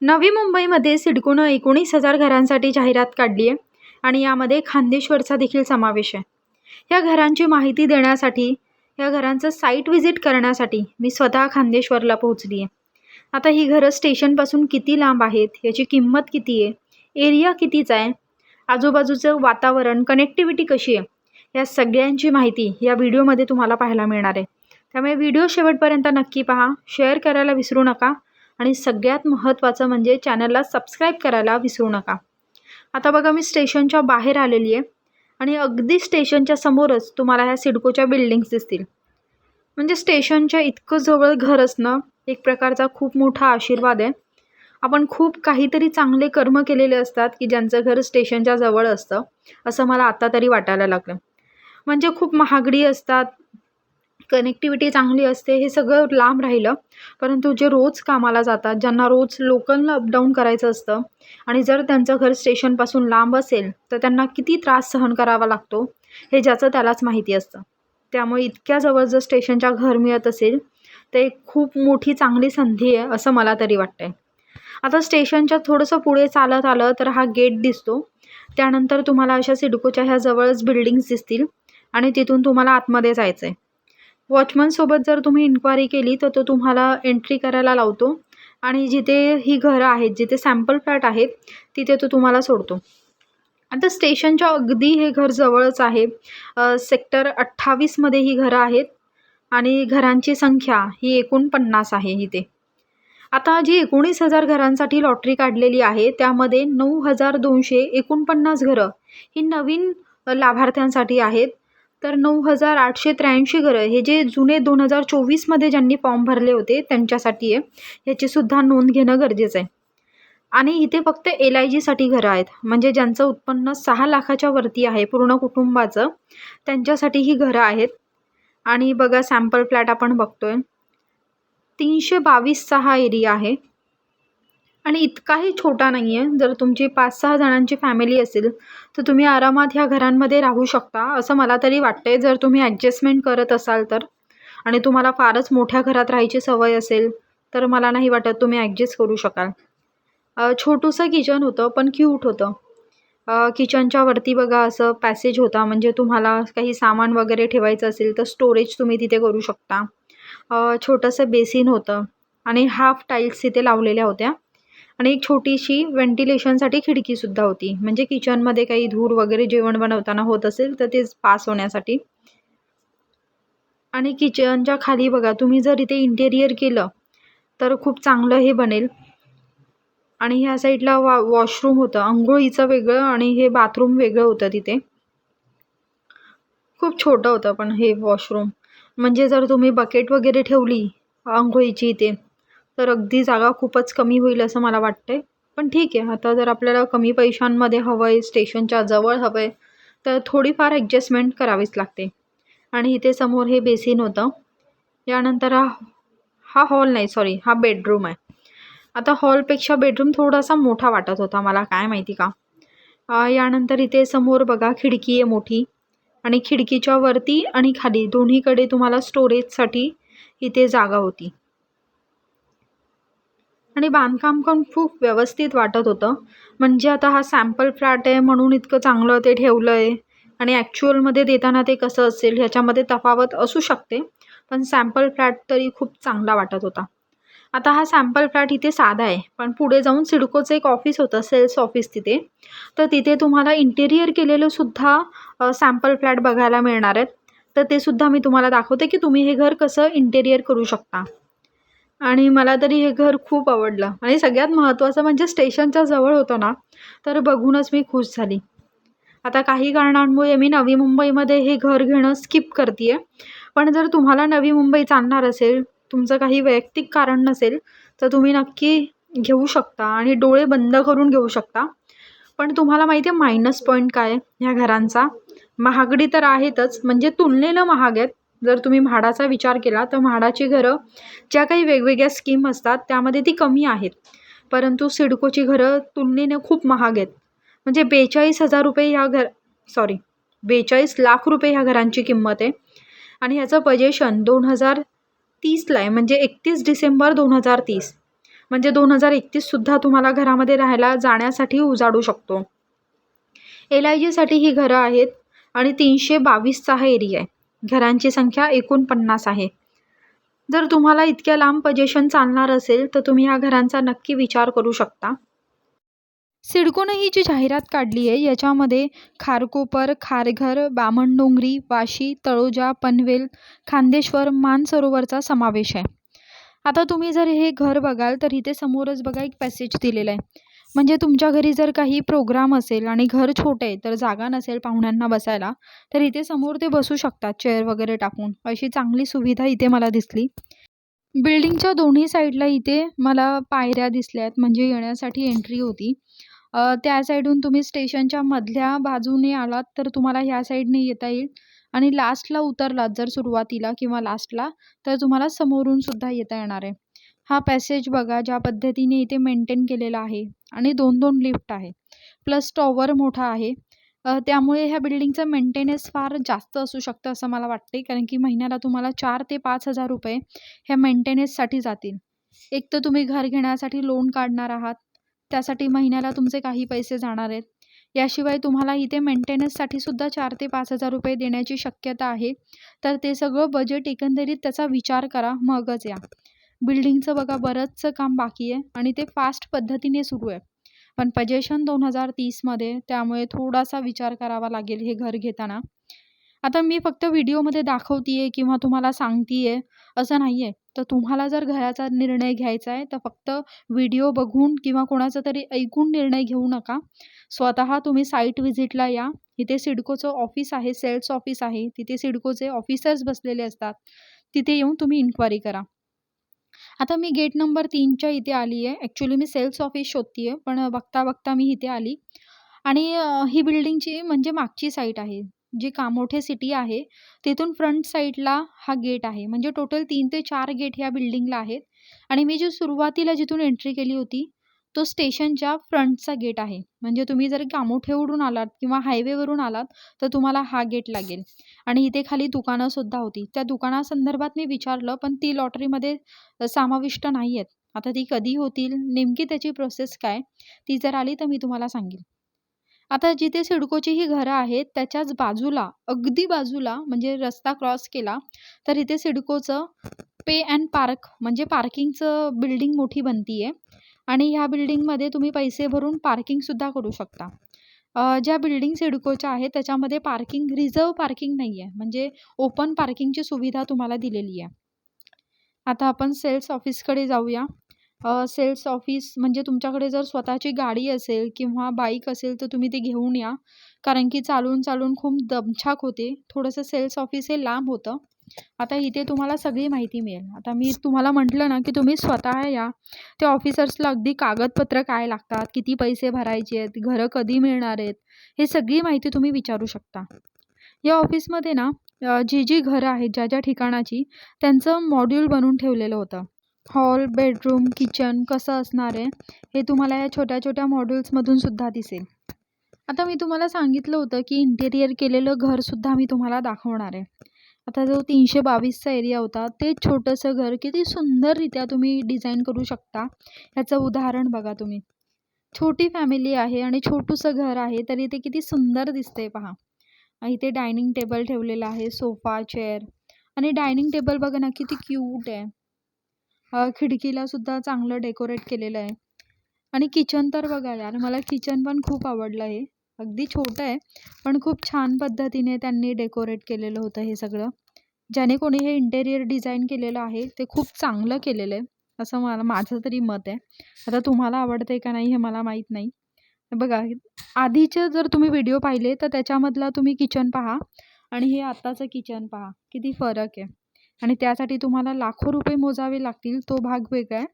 नवी मुंबईमध्ये सिडकोनं 19,000 घरांसाठी जाहिरात काढली आहे आणि यामध्ये खान्देश्वरचा देखील समावेश आहे. या घरांची माहिती देण्यासाठी, या घरांचं साईट व्हिजिट करण्यासाठी मी स्वतः खान्देश्वरला पोहोचली आहे. आता ही घरं स्टेशनपासून किती लांब आहेत, याची किंमत किती आहे, एरिया कितीचा आहे, आजूबाजूचं वातावरण, कनेक्टिव्हिटी कशी आहे, या सगळ्यांची माहिती या व्हिडिओमध्ये तुम्हाला पाहायला मिळणार आहे. त्यामुळे व्हिडिओ शेवटपर्यंत नक्की पहा, शेअर करायला विसरू नका आणि सगळ्यात महत्त्वाचं म्हणजे चॅनलला सबस्क्राईब करायला विसरू नका. आता बघा, मी स्टेशनच्या बाहेर आलेली आहे आणि अगदी स्टेशनच्या समोरच तुम्हाला ह्या सिडकोच्या बिल्डिंग्स दिसतील. म्हणजे स्टेशनच्या इतकं जवळ घर असणं एक प्रकारचा खूप मोठा आशीर्वाद आहे. आपण खूप काहीतरी चांगले कर्म केलेले असतात की ज्यांचं घर स्टेशनच्या जवळ असतं, असं मला आता तरी वाटायला लागलं. म्हणजे खूप महागडी असतात, कनेक्टिव्हिटी चांगली असते, हे सगळं लांब राहिलं. परंतु जे रोज कामाला जातात, ज्यांना रोज लोकलनं अपडाऊन करायचं असतं आणि जर त्यांचं घर स्टेशनपासून लांब असेल तर त्यांना किती त्रास सहन करावा लागतो हे ज्याचं त्यालाच माहिती असतं. त्यामुळे इतक्या जवळ जर स्टेशनच्या घर मिळत असेल तर एक खूप मोठी चांगली संधी आहे असं मला तरी वाटतंय. आता स्टेशनच्या थोडंसं पुढे चालत आलं तर हा गेट दिसतो. त्यानंतर तुम्हाला अशा सिडकोच्या ह्या जवळच बिल्डिंग्स दिसतील आणि तिथून तुम्हाला आतमध्ये जायचं आहे. वॉचमनसोबत जर तुम्ही इन्क्वायरी केली तर तो तुम्हाला एंट्री करायला लावतो आणि जिथे ही घरं आहेत, जिथे सॅम्पल फ्लॅट आहेत, तिथे तो तुम्हाला सोडतो. आता स्टेशनच्या अगदी हे घर जवळच आहे. सेक्टर 28मध्ये ही घरं आहेत आणि घरांची संख्या ही 49 आहे इथे. आता जी 19,000 घरांसाठी लॉटरी काढलेली आहे त्यामध्ये 9,249 घरं ही नवीन लाभार्थ्यांसाठी आहेत. तर 9,883 घरं हे जे जुने 2024मध्ये ज्यांनी फॉर्म भरले होते त्यांच्यासाठी आहे. याचीसुद्धा नोंद घेणं गरजेचं आहे. आणि इथे फक्त LIGसाठी घरं आहेत, म्हणजे ज्यांचं उत्पन्न 6 लाखाच्या वरती आहे पूर्ण कुटुंबाचं, त्यांच्यासाठी ही घरं आहेत. आणि बघा, सॅम्पल फ्लॅट आपण बघतोय, 322चा हा एरिया आहे आणि इतकाही छोटा नाही आहे. जर तुमची 5-6 जणांची फॅमिली असेल तर तुम्ही आरामात ह्या घरांमध्ये राहू शकता असं मला तरी वाटतंय, जर तुम्ही ॲडजस्टमेंट करत असाल तर. आणि तुम्हाला फारच मोठ्या घरात राहायची सवय असेल तर मला नाही वाटत तुम्ही ॲडजस्ट करू शकाल. छोटूसं किचन होतं पण क्यूट होतं. किचनच्या वरती बघा असं पॅसेज होता, म्हणजे तुम्हाला काही सामान वगैरे ठेवायचं असेल तर स्टोरेज तुम्ही तिथे करू शकता. छोटंसं बेसिन होतं आणि हाफ टाईल्स तिथे लावलेल्या होत्या आणि एक छोटीशी व्हेंटिलेशनसाठी खिडकीसुद्धा होती, म्हणजे किचनमध्ये काही धूर वगैरे जेवण बनवताना होत असेल तर ते पास होण्यासाठी. आणि किचनच्या खाली बघा, तुम्ही जर इथे इंटेरियर केलं तर खूप चांगलं हे बनेल. आणि ह्या साईडला वॉशरूम होतं, अंघोळीचं वेगळं आणि हे बाथरूम वेगळं होतं तिथे. खूप छोटं होतं पण हे वॉशरूम, म्हणजे जर तुम्ही बकेट वगैरे ठेवली अंघोळीची इथे तर अगदी जागा खूपच कमी होईल असं मला वाटतंय. पण ठीक आहे, आता जर आपल्याला कमी पैशांमध्ये हवं आहे, स्टेशनच्या जवळ हवं आहे, तर थोडीफार ॲडजस्टमेंट करावीच लागते. आणि इथे समोर हे बेसिन होतं. यानंतर हा हॉल नाही, सॉरी, हा बेडरूम आहे. आता हॉलपेक्षा बेडरूम थोडासा मोठा वाटत होता मला, काय माहिती का. यानंतर इथे समोर बघा खिडकी आहे मोठी आणि खिडकीच्या वरती आणि खाली दोन्हीकडे तुम्हाला स्टोरेजसाठी इथे जागा होती. आणि बांधकाम पण खूप व्यवस्थित वाटत होतं. म्हणजे आता हा सॅम्पल फ्लॅट आहे म्हणून इतकं चांगलं ते ठेवलं आहे आणि ॲक्च्युअलमध्ये देताना ते कसं असेल ह्याच्यामध्ये तफावत असू शकते, पण सॅम्पल फ्लॅट तरी खूप चांगला वाटत होता. आता हा सॅम्पल फ्लॅट इथे साधा आहे, पण पुढे जाऊन सिडकोचं एक ऑफिस होतं, सेल्स ऑफिस तिथे. तर तिथे तुम्हाला इंटेरियर केलेलं सुद्धा सॅम्पल फ्लॅट बघायला मिळणार आहेत. तर ते सुद्धा मी तुम्हाला दाखवते की तुम्ही हे घर कसं इंटेरियर करू शकता. आणि मला तरी हे घर खूप आवडलं आणि सगळ्यात महत्त्वाचं म्हणजे स्टेशनच्या जवळ होतं ना, तर बघूनच मी खुश झाली. आता काही कारणांमुळे मी नवी मुंबईमध्ये हे घर घेणं स्किप करते आहे. पण जर तुम्हाला नवी मुंबई चालणार असेल, तुमचं काही वैयक्तिक कारण नसेल, तर तुम्ही नक्की घेऊ शकता आणि डोळे बंद करून घेऊ शकता. पण तुम्हाला माहिती आहे मायनस पॉईंट काय आहे ह्या घरांचा? महागडी तर आहेतच, म्हणजे तुलनेनं महाग आहेत. जर तुम्ही म्हाडाचा विचार केला तर म्हाडाची घरं ज्या काही वेगवेगळ्या स्कीम असतात त्यामध्ये ती कमी आहेत, परंतु सिडकोची घरं तुलनेने खूप महाग आहेत. म्हणजे 42,000 रुपये ह्या 42 लाख रुपये ह्या घरांची किंमत आहे आणि ह्याचं पजेशन 2030ला आहे, म्हणजे 31 डिसेंबर 2030. म्हणजे 2031 तुम्हाला घरामध्ये राहायला जाण्यासाठी उजाडू शकतो. LIGसाठी ही घरं आहेत आणि 322चा हा एरिया आहे. घरांची संख्या एकूण 50 आहे. जर तुम्हाला इतक्या लांब पोझिशन चालणार असेल तर तुम्ही ह्या घरांचा नक्की विचार करू शकता. सिडकोनं ही जी जाहिरात काढली आहे याच्यामध्ये खारकोपर, खारघर, बामणडोंगरी, वाशी, तळोजा, पनवेल, खांदेश्वर, मानसरोवरचा समावेश आहे. आता तुम्ही जर हे घर बघाल तर इथे समोरच बघा एक पॅसेज दिलेला आहे. म्हणजे तुमच्या घरी जर काही प्रोग्राम असेल आणि घर छोटे आहे तर जागा नसेल पाहुण्यांना बसायला, तर इथे समोर ते बसू शकतात चेअर वगैरे टाकून. अशी चांगली सुविधा इथे मला दिसली. बिल्डिंगच्या दोन्ही साईडला इथे मला पायऱ्या दिसल्यात, म्हणजे येण्यासाठी एंट्री होती. त्या साईडहून तुम्ही स्टेशनच्या मधल्या बाजूने आलात तर तुम्हाला ह्या साईडने येता येईल आणि लास्टला उतरलात जर सुरुवातीला किंवा लास्टला तर तुम्हाला समोरून सुद्धा येता येणार आहे. हा पॅसेज बघा ज्या पद्धतीने इथे मेंटेन केलेला आहे आणि 2-2 लिफ्ट आहे. प्लस टॉवर मोठा आहे. त्यामुळे ह्या बिल्डिंगचं मेंटेनन्स फार जास्त असू शकतं असं मला वाटते, कारण की महिन्याला तुम्हाला 4,000 ते 5,000 रुपये ह्या मेंटेनन्ससाठी जातील. एक तर तुम्ही घर घेण्यासाठी लोन काढणार आहात, त्यासाठी महिन्याला तुमचे काही पैसे जाणार आहेत. याशिवाय तुम्हाला इथे मेंटेनन्ससाठी सुद्धा 4,000 ते 5,000 रुपये देण्याची शक्यता आहे. तर ते सगळं बजेट एकंदरीत त्याचा विचार करा मगच या. बिल्डिंगचं बघा बरंचसं काम बाकी आहे आणि ते फास्ट पद्धतीने सुरू आहे. पण पोझिशन 2030मध्ये, त्यामुळे थोडासा विचार करावा लागेल हे घर घेताना. आता मी फक्त व्हिडिओमध्ये दाखवतीये किंवा तुम्हाला सांगतीये असं नाही आहे. तर तुम्हाला जर घराचा निर्णय घ्यायचा आहे तर फक्त व्हिडिओ बघून किंवा कोणाचा तरी ऐकून निर्णय घेऊ नका. स्वतः तुम्ही साईट व्हिजिटला या. इथे सिडकोचं ऑफिस आहे, सेल्स ऑफिस आहे. तिथे सिडकोचे ऑफिसर्स बसलेले असतात. तिथे येऊन तुम्ही इन्क्वायरी करा. आता मी गेट नंबर 3च्या इथे आली आहे. ॲक्च्युली मी सेल्स ऑफिस शोधतीये, पण बघता मी इथे आली आणि ही बिल्डिंगची म्हणजे मागची साईट आहे. जी कामोठे सिटी आहे, तिथून फ्रंट साईडला हा गेट आहे. म्हणजे टोटल 3 ते 4 गेट ह्या बिल्डिंगला आहेत आणि मी सुरुवातीला जिथून एंट्री केली होती, तो स्टेशनच्या फ्रंटचा गेट आहे. म्हणजे तुम्ही जर कामोठेवरून आलात किंवा हायवेवरून आलात, तर तुम्हाला हा गेट लागेल आणि इथे खाली दुकानंसुद्धा होती. त्या दुकानासंदर्भात मी विचारलं, पण ती लॉटरीमध्ये समाविष्ट नाही आहेत. आता ती कधी होतील, नेमकी त्याची प्रोसेस काय, ती जर आली तर मी तुम्हाला सांगेन. आता जिथे सिडकोची ही घरं आहेत त्याच्याच बाजूला, अगदी बाजूला म्हणजे रस्ता क्रॉस केला तर इथे सिडकोचं पे अँड पार्क म्हणजे पार्किंगचं बिल्डिंग मोठी बनतीये आणि ह्या बिल्डिंगमध्ये तुम्ही पैसे भरून पार्किंगसुद्धा करू शकता. ज्या बिल्डिंग सिडकोच्या आहेत त्याच्यामध्ये रिझर्व्ह पार्किंग नाही आहे, म्हणजे ओपन पार्किंगची सुविधा तुम्हाला दिलेली आहे. आता आपण सेल्स ऑफिसकडे जाऊया. सेल्स ऑफिस म्हणजे तुमच्याकडे जर स्वतःची गाडी असेल किंवा बाईक असेल तर तुम्ही ते घेऊन या. कारण की चालून खूप दमछाक होते. थोडंसं सेल्स ऑफिस हे लांब होतं. आता इथे तुम्हाला सगळी माहिती मिळेल. आता मी तुम्हाला म्हटलं ना, की तुम्ही स्वतः या. त्या ऑफिसर्सला अगदी कागदपत्र काय लागतात, किती पैसे भरायचे आहेत, घरं कधी मिळणार आहेत, हे सगळी माहिती तुम्ही विचारू शकता. या ऑफिसमध्ये ना जी घरं आहेत ज्या ठिकाणाची, त्यांचं मॉड्यूल बनवून ठेवलेलं होतं. हॉल, बेडरूम, किचन कसं असणार आहे हे तुम्हाला या छोट्या मॉड्यूल्समधून सुद्धा दिसेल. आता मी तुम्हाला सांगितलं होतं की इंटेरियर केलेलं घरसुद्धा मी तुम्हाला दाखवणार आहे. आता जो 322चा एरिया होता, ते छोटंसं घर किती सुंदररित्या तुम्ही डिझाईन करू शकता याचं उदाहरण बघा तुम्ही. छोटी फॅमिली आहे आणि छोटूसं घर आहे तरी ते किती सुंदर दिसतंय पहा. इथे डायनिंग टेबल ठेवलेला आहे, सोफा, चेअर आणि डायनिंग टेबल बघा ना किती क्यूट आहे. खिडकीला सुद्धा चांगलं डेकोरेट केलेलं आहे आणि किचन तर बघा यार, मला किचन पण खूप आवडलं आहे. अगदी छोटं आहे पण खूप छान पद्धतीने त्यांनी डेकोरेट केलेलं होतं हे सगळं. ज्याने कोणी हे इंटेरियर डिझाईन केलेलं आहे ते खूप चांगलं केलेलं आहे असं माझं तरी मत आहे. आता तुम्हाला आवडतंय का नाही हे मला माहीत नाही. बघा, आधीचे जर तुम्ही व्हिडिओ पाहिले तर त्याच्यामधला तुम्ही किचन पहा आणि हे आत्ताचं किचन पहा, किती फरक आहे. आणि त्यासाठी तुम्हाला लाखो रुपये मोजावे लागतील, तो भाग वेगळा आहे.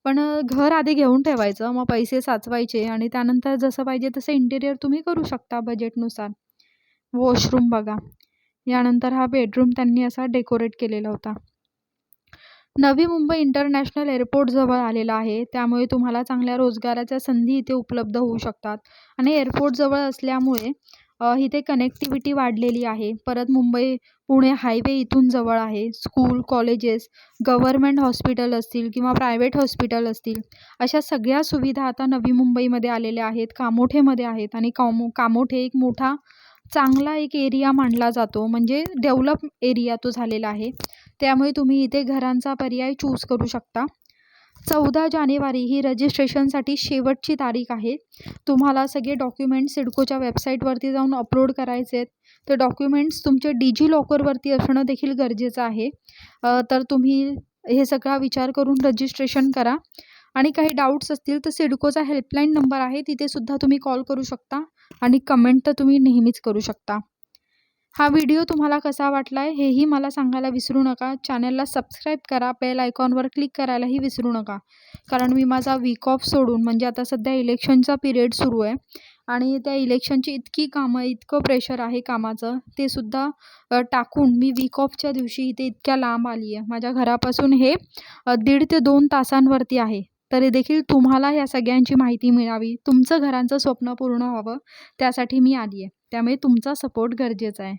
पण घर आधी घेऊन ठेवायचं, मग पैसे साचवायचे आणि त्यानंतर जसं पाहिजे तसं इंटेरियर तुम्ही करू शकता बजेटनुसार. वॉशरूम बघा, यानंतर हा बेडरूम त्यांनी असा डेकोरेट केलेला होता. नवी मुंबई इंटरनॅशनल एअरपोर्ट जवळ आलेला आहे, त्यामुळे तुम्हाला चांगल्या रोजगाराच्या संधी इथे उपलब्ध होऊ शकतात आणि एअरपोर्ट जवळ असल्यामुळे इथे कनेक्टिव्हिटी वाढलेली आहे. परत मुंबई पुणे हायवे इथून जवळ आहे. स्कूल, कॉलेजेस, गव्हर्नमेंट हॉस्पिटल असतील किंवा प्रायव्हेट हॉस्पिटल असतील, अशा सगळ्या सुविधा आता नवी मुंबईमध्ये आलेल्या आहेत, कामोठेमध्ये आहेत. आणि कामोठे एक मोठा चांगला एक एरिया मानला जातो, म्हणजे डेव्हलप एरिया तो झालेला आहे. त्यामुळे तुम्ही इथे घरांचा पर्याय चूज करू शकता. 14 जानेवारी ही रजिस्ट्रेशनसाठी शेवटची तारीख आहे. तुम्हाला सगळे डॉक्युमेंट्स सिडकोच्या वेबसाईटवरती जाऊन अपलोड करायचे आहेत. ते डॉक्युमेंट्स तुमचे डिजिलॉकरवरती असणं देखील गरजेचं आहे. तर तुम्ही हे सगळा विचार करून रजिस्ट्रेशन करा. आणि काही डाऊट्स असतील तर सिडकोचा हेल्पलाईन नंबर आहे, तिथे सुद्धा तुम्ही कॉल करू शकता. आणि कमेंट तर तुम्ही नेहमीच करू शकता. हा व्हिडिओ तुम्हाला कसा वाटला आहे हेही मला सांगायला विसरू नका. चॅनलला सबस्क्राईब करा, बेल आयकॉनवर क्लिक करायलाही विसरू नका. कारण मी माझा वीक ऑफ सोडून, म्हणजे आता सध्या इलेक्शनचा पिरियड सुरू आहे आणि त्या इलेक्शनची इतकी कामं, इतकं प्रेशर आहे कामाचं, ते सुद्धा टाकून मी वीक ऑफच्या दिवशी इथे इतक्या लांब आली आहे. माझ्या घरापासून हे 1.5 ते 2 तासांवरती आहे. तरी देखील तुम्हाला या सगळ्यांची माहिती मिळावी, तुमचं घरांचं स्वप्न पूर्ण व्हावं, त्यासाठी मी आली आहे. त्यामुळे तुमचा सपोर्ट गरजेचा आहे.